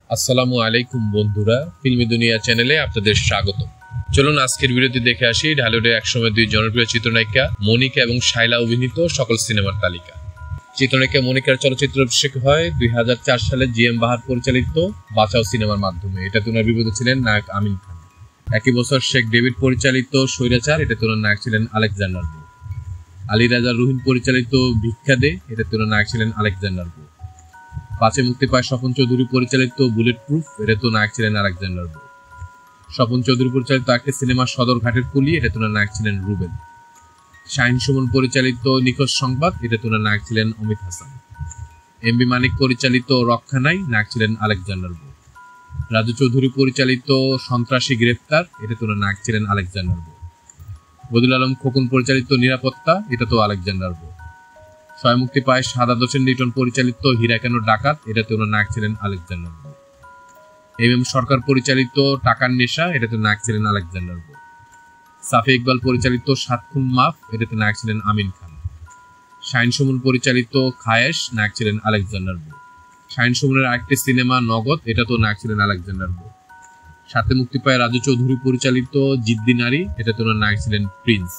আসসালামু আলাইকুম বন্ধুরা, ফিল্মি দুনিয়া চ্যানেলে আপনাদের স্বাগত। চলুন আজকের ভিডিওতে দেখে আসি ঢালিউডে একসময় দুই জনপ্রিয় চিত্রনায়িকা মনিকা এবং শায়লা অভিনীত সকল সিনেমার তালিকা। চিত্রনায়িকা মনিকার চলচ্চিত্র অভিষেক হয় 2004 সালে জিএম বাহার পরিচালিত বাঁচাও সিনেমার মাধ্যমে। এটাতে ওনার বিপরীতে ছিলেন নায়ক আমিন খান। একই বছর শেখ ডেভিড পরিচালিত স্বৈরাচার, এটাতে ওনার নায়ক ছিলেন আলেকজান্ডার বো। আলী রাজা রুহিন পরিচালিত ভিক্ষা দে, এটাতে ওনার নায়ক ছিলেন আলেকজান্ডার বো। পাঁচে মুক্তি পায় স্বপন চৌধুরী পরিচালিত বুলেট প্রুফ, এটাতে নায়ক ছিলেন আলেকজান্ডার বো। স্বপন চৌধুরী পরিচালিত একটি সিনেমা সদরঘাটের কুলি, এটাতে নায়ক ছিলেন রুবেল। শাহিন সুমন পরিচালিত নিখোঁজ সংবাদ, এটাতে নায়ক ছিলেন অমিত হাসান। এমবি মানিক পরিচালিত রক্ষা নাই, নায়ক ছিলেন আলেকজান্ডার বো। রাজু চৌধুরী পরিচালিত সন্ত্রাসী গ্রেফতার, এটাতে নায়ক ছিলেন আলেকজান্ডার বো। বদিউল আলম খোকন পরিচালিত নিরাপত্তা, এটাতেও আলেকজান্ডার বো। ছয় মুক্তি পায় সাদাত হোসেন লিটন পরিচালিত হীরা কেন ডাকাত, এটাতে নায়ক ছিলেন আলেকজান্ডার বো। এম সরকার পরিচালিত টাকার নেশা, এটাতে নায়ক ছিলেন আলেকজান্ডার বো। সাফি ইকবাল পরিচালিত সাত খুন মাফ, এটাতে নায়ক ছিলেন আমিন খান। শাহিন সুমন পরিচালিত খায়েশ, নায়ক ছিলেন আলেকজান্ডার বো। শাহিন সুমনের আরেকটি সিনেমা নগদ, এটাতেও নায়ক ছিলেন আলেকজান্ডার বো। সাথে মুক্তি পায় রাজু চৌধুরী পরিচালিত জিদ্দি নারী, এটাতে নায়ক ছিলেন প্রিন্স।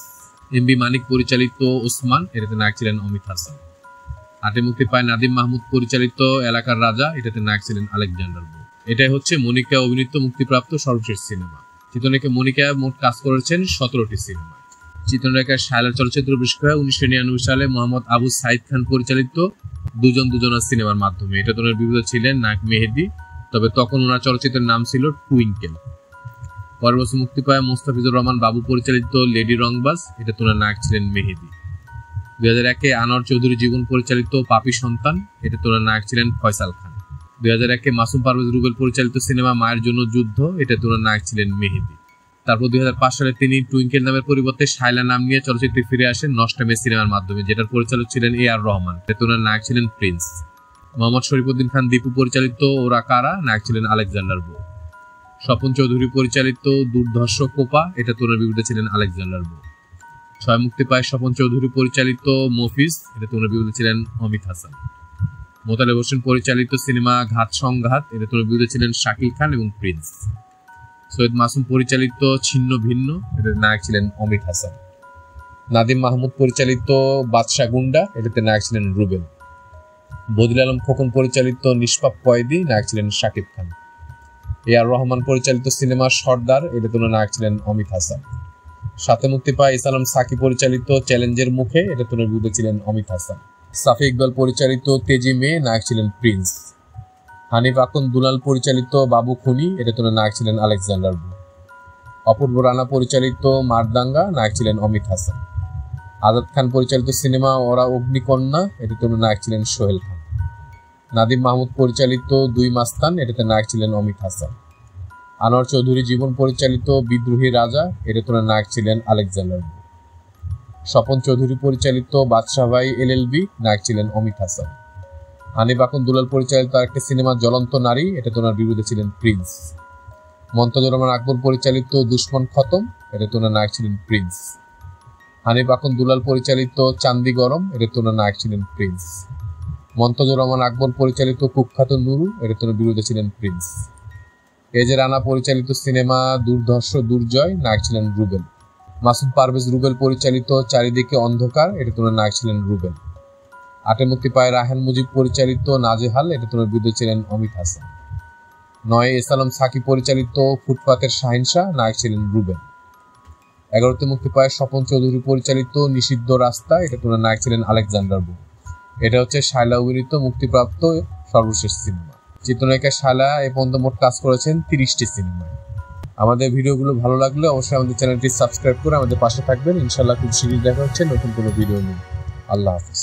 এমবি মানিক পরিচালিত ওসমান, এটাতে নায়ক ছিলেন অমিত হাসান। আটে মুক্তি পায় নাদিম মাহমুদ পরিচালিত এলাকার রাজা, এটাতে নায়ক ছিলেন আলেকজান্ডার বো। এটাই হচ্ছে মনিকা অভিনীত মুক্তিপ্রাপ্ত সর্বশেষ সিনেমা। চিত্রনায়িকা মনিকা মোট কাজ করেছেন 17টি সিনেমা। চিত্রনায়িকা শায়লার চলচ্চিত্র অভিষেক হয় 1999 সালে মোহাম্মদ আবু সাইদ খান পরিচালিত দুজন দুজনা সিনেমার মাধ্যমে। এটাতে ওনার বিপরীতে ছিলেন নায়ক মেহেদি, তবে তখন ওনার চলচ্চিত্রের নাম ছিল টুইঙ্কেল। পরের বছর মুক্তি পায় মোস্তাফিজুর রহমান বাবু পরিচালিত লেডি রংবাজ, এটাতে ওনার নায়ক ছিলেন মেহেদি। 2001-এ আনোয়ার চৌধুরী জীবন পরিচালিত পাপি সন্তান, এটাতে ওনার নায়ক ছিলেন ফয়সাল খান। 2001-এ মাসুম পারভেজ রুবেল পরিচালিত সিনেমা মায়ের জন্য যুদ্ধ, এটাতে ওনার নায়ক ছিলেন মেহেদি। তারপর 2005 সালে তিনি টুইঙ্কেল নামের পরিবর্তে শায়লা নাম নিয়ে চলচ্চিত্রে ফিরে আসেন নষ্টামে সিনেমার মাধ্যমে, যেটার পরিচালক ছিলেন A.R. রহমান, এটাতে ওনার নায়ক ছিলেন প্রিন্স। মোহাম্মদ শরীফউদ্দিন খান দীপু পরিচালিত ওরা কারা, নায়ক ছিলেন আলেকজান্ডার বো। স্বপন চৌধুরী পরিচালিত দুর্ধর্ষ কোপা, এটাতে ওনার বিপরীতে ছিলেন আলেকজান্ডার বো। ছয় মুক্তি পায় স্বপন চৌধুরী পরিচালিত মফিজ, এটাতে ওনার বিপরীতে ছিলেন অমিত হাসান। মোতালেব হোসেন পরিচালিত সিনেমা ঘাত সংঘাত, এটাতে ওনার বিপরীতে ছিলেন শাকিল খান এবং প্রিন্স। সৈয়দ মাসুম পরিচালিত ছিন্ন ভিন্ন, এটাতে নায়ক ছিলেন অমিত হাসান। নাদিম মাহমুদ পরিচালিত বাদশা গুন্ডা, এটাতে নায়ক ছিলেন রুবেল। বদিউল আলম খোকন পরিচালিত নিষ্পাপ কয়েদি, নায়ক ছিলেন শাকিব খান। A.R. রহমান পরিচালিত সিনেমা সর্দার, এটাতে নায়ক ছিলেন অমিত হাসান। সাথে মুক্তি পায় ইসালাম সাকি পরিচালিত চ্যালেঞ্জের মুখে, এটাতে বিপরীতে ছিলেন অমিত হাসান। সাফি ইকবাল পরিচালিত তেজি মেয়ে, নায়ক ছিলেন প্রিন্স। হানিফ আকন দুলাল পরিচালিত বাবু খুনি, এটাতে নায়ক ছিলেন আলেকজান্ডার বো। অপূর্ব রানা পরিচালিত মারদাঙ্গা, নায়ক ছিলেন অমিত হাসান। আজাদ খান পরিচালিত সিনেমা ওরা অগ্নিকন্যা, এটাতে নায়ক ছিলেন সোহেল খান। নাদিম মাহমুদ পরিচালিত দুই মাস্তান, এটাতে নায়ক ছিলেন অমিত হাসান। আনোয়ার চৌধুরী জীবন পরিচালিত বিদ্রোহী রাজা, এটাতে নায়ক ছিলেন আলেকজান্ডার বো। স্বপন চৌধুরী পরিচালিত বাদশা ভাই LLB, নায়ক ছিলেন অমিত হাসান। হানিফ আকন দুলাল পরিচালিত আরেকটি সিনেমা জ্বলন্ত নারী, এটাতে ওনার বিরুদ্ধে ছিলেন প্রিন্স। মন্তাজুর রহমান আকবর পরিচালিত দুশ্মন খতম, এটাতে ওনার নায়ক ছিলেন প্রিন্স। হানিফ আকন দুলাল পরিচালিত চান্দি গরম, এটাতে ওনার নায়ক ছিলেন প্রিন্স। মন্তাজুর রহমান আকবর পরিচালিত কুখ্যাত নুরু, এটাতে ওনার বিরুদ্ধে ছিলেন প্রিন্স। এজে রানা পরিচালিত সিনেমা দুর্ধর্ষ দুর্জয়, নায়ক ছিলেন রুবেল। মাসুম পারভেজ রুবেল পরিচালিত চারিদিকে অন্ধকার, এটাতে ওনার নায়ক ছিলেন রুবেল। আটে মুক্তি পায় রাহেন মুজিব পরিচালিত নাজেহাল, এটাতে ওনার বিরুদ্ধে ছিলেন অমিত হাসান। 9-এ ইসালাম সাকি পরিচালিত ফুটপাতের শাহিনশাহ, নায়ক ছিলেন রুবেল। 11-তে মুক্তি পায় স্বপন চৌধুরী পরিচালিত নিষিদ্ধ রাস্তা, এটাতে ওনার নায়ক ছিলেন আলেকজান্ডার বো। এটা হচ্ছে শায়লা অভিনীত মুক্তিপ্রাপ্ত সর্বশেষ সিনেমা। চিত্রনায়িকা শায়লা এ পর্যন্ত মোট কাজ করেছেন 30টি সিনেমায়। আমাদের ভিডিওগুলো ভালো লাগলে অবশ্যই আমাদের চ্যানেলটি সাবস্ক্রাইব করে আমাদের পাশে থাকবেন। ইনশাআল্লাহ খুব শীঘ্রই দেখা হচ্ছে নতুন কোনো ভিডিও নিয়ে। আল্লাহ হাফেজ।